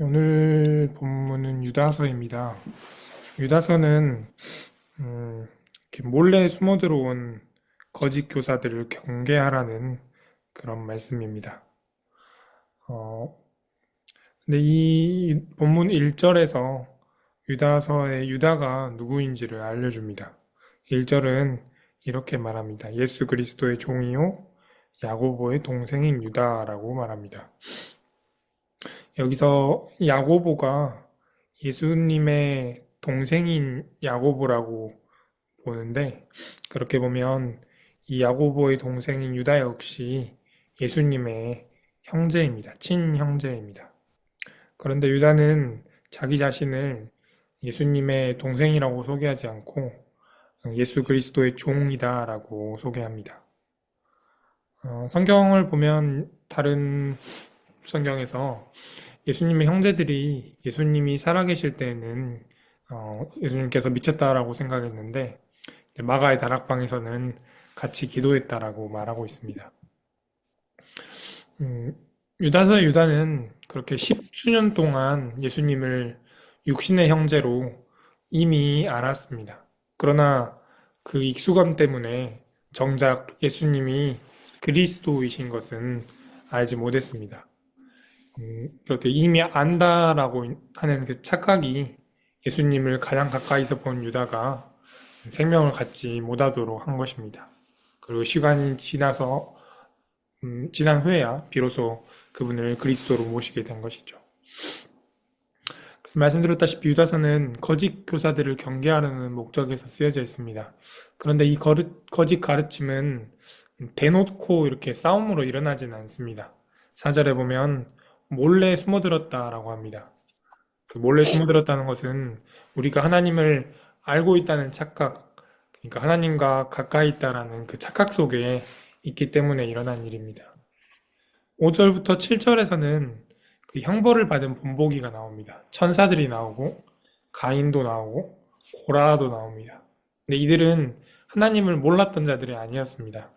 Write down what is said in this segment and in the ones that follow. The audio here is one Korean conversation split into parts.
오늘 본문은 유다서입니다. 유다서는 이렇게 몰래 숨어 들어온 거짓 교사들을 경계하라는 그런 말씀입니다. 어, 근데 이 본문 1절에서 유다서의 유다가 누구인지를 알려줍니다. 1절은 이렇게 말합니다. 예수 그리스도의 종이요 야고보의 동생인 유다라고 말합니다. 여기서 야고보가 예수님의 동생인 야고보라고 보는데, 그렇게 보면 이 야고보의 동생인 유다 역시 예수님의 형제입니다. 친형제입니다. 그런데 유다는 자기 자신을 예수님의 동생이라고 소개하지 않고 예수 그리스도의 종이다라고 소개합니다. 성경을 보면 다른 성경에서 예수님의 형제들이 예수님이 살아계실 때에는 예수님께서 미쳤다라고 생각했는데 마가의 다락방에서는 같이 기도했다라고 말하고 있습니다. 음, 유다서 유다는 그렇게 십수년 동안 예수님을 육신의 형제로 이미 알았습니다. 그러나 그 익숙함 때문에 정작 예수님이 그리스도이신 것은 알지 못했습니다. 그렇게 이미 안다라고 하는 그 착각이 예수님을 가장 가까이서 본 유다가 생명을 갖지 못하도록 한 것입니다. 그리고 시간이 지난 후에야 비로소 그분을 그리스도로 모시게 된 것이죠. 그래서 말씀드렸다시피 유다서는 거짓 교사들을 경계하려는 목적에서 쓰여져 있습니다. 그런데 이 거짓 가르침은 대놓고 이렇게 싸움으로 일어나지는 않습니다. 4절에 보면 몰래 숨어들었다라고 합니다. 그 몰래 숨어들었다는 것은 우리가 하나님을 알고 있다는 착각, 그러니까 하나님과 가까이 있다라는 그 착각 속에 있기 때문에 일어난 일입니다. 5절부터 7절에서는 그 형벌을 받은 본보기가 나옵니다. 천사들이 나오고 가인도 나오고 고라도 나옵니다. 근데 이들은 하나님을 몰랐던 자들이 아니었습니다.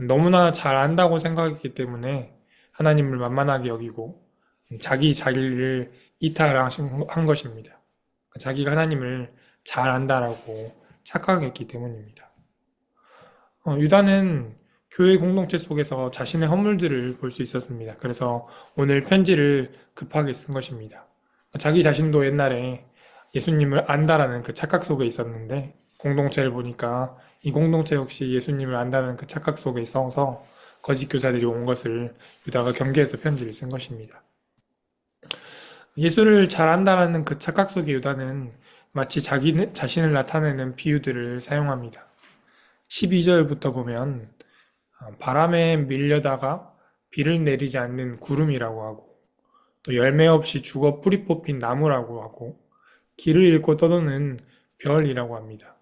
너무나 잘 안다고 생각했기 때문에 하나님을 만만하게 여기고 자기를 이탈한 것입니다. 자기가 하나님을 잘 안다라고 착각했기 때문입니다. 유다는 교회 공동체 속에서 자신의 허물들을 볼 수 있었습니다. 그래서 오늘 편지를 급하게 쓴 것입니다. 자기 자신도 옛날에 예수님을 안다라는 그 착각 속에 있었는데 공동체를 보니까 이 공동체 역시 예수님을 안다는 그 착각 속에 있어서 거짓 교사들이 온 것을 유다가 경계해서 편지를 쓴 것입니다. 예수를 잘 안다라는 그 착각 속의 유다는 마치 자기 자신을 나타내는 비유들을 사용합니다. 12절부터 보면 바람에 밀려다가 비를 내리지 않는 구름이라고 하고 또 열매 없이 죽어 뿌리 뽑힌 나무라고 하고 길을 잃고 떠도는 별이라고 합니다.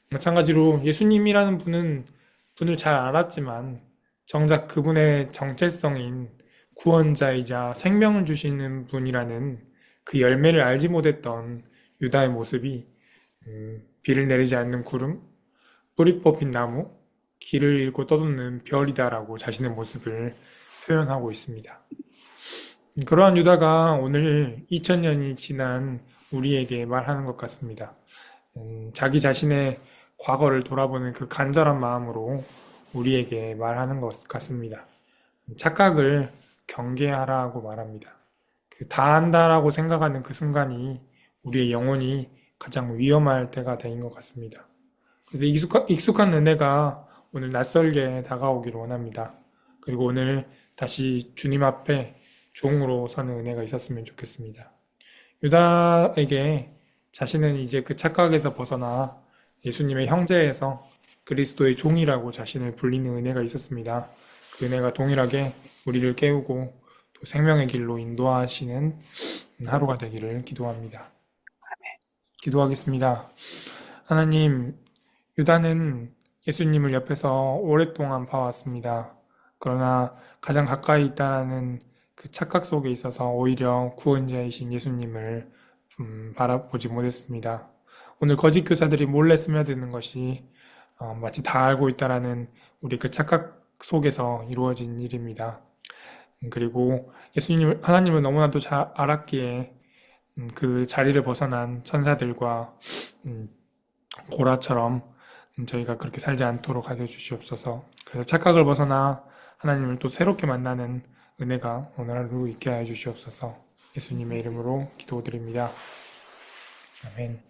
마찬가지로 예수님이라는 분을 잘 알았지만 정작 그분의 정체성인 구원자이자 생명을 주시는 분이라는 그 열매를 알지 못했던 유다의 모습이 비를 내리지 않는 구름, 뿌리 뽑힌 나무, 길을 잃고 떠도는 별이다라고 자신의 모습을 표현하고 있습니다. 그러한 유다가 오늘 2000년이 지난 우리에게 말하는 것 같습니다. 자기 자신의 과거를 돌아보는 그 간절한 마음으로 우리에게 말하는 것 같습니다. 착각을 경계하라고 말합니다. 그 다 안다라고 생각하는 그 순간이 우리의 영혼이 가장 위험할 때가 된 것 같습니다. 그래서 익숙한 은혜가 오늘 낯설게 다가오기를 원합니다. 그리고 오늘 다시 주님 앞에 종으로 서는 은혜가 있었으면 좋겠습니다. 유다에게 자신은 이제 그 착각에서 벗어나 예수님의 형제에서 그리스도의 종이라고 자신을 불리는 은혜가 있었습니다. 그 은혜가 동일하게 우리를 깨우고 또 생명의 길로 인도하시는 하루가 되기를 기도합니다. 기도하겠습니다. 하나님, 유다는 예수님을 옆에서 오랫동안 봐왔습니다. 그러나 가장 가까이 있다는 그 착각 속에 있어서 오히려 구원자이신 예수님을 바라보지 못했습니다. 오늘 거짓 교사들이 몰래 스며드는 것이 마치 다 알고 있다라는 우리 그 착각 속에서 이루어진 일입니다. 그리고 하나님을 너무나도 잘 알았기에 그 자리를 벗어난 천사들과 음, 고라처럼 저희가 그렇게 살지 않도록 하여 주시옵소서. 그래서 착각을 벗어나 하나님을 또 새롭게 만나는 은혜가 오늘 하루 있게 하여 주시옵소서. 예수님의 이름으로 기도드립니다. 아멘.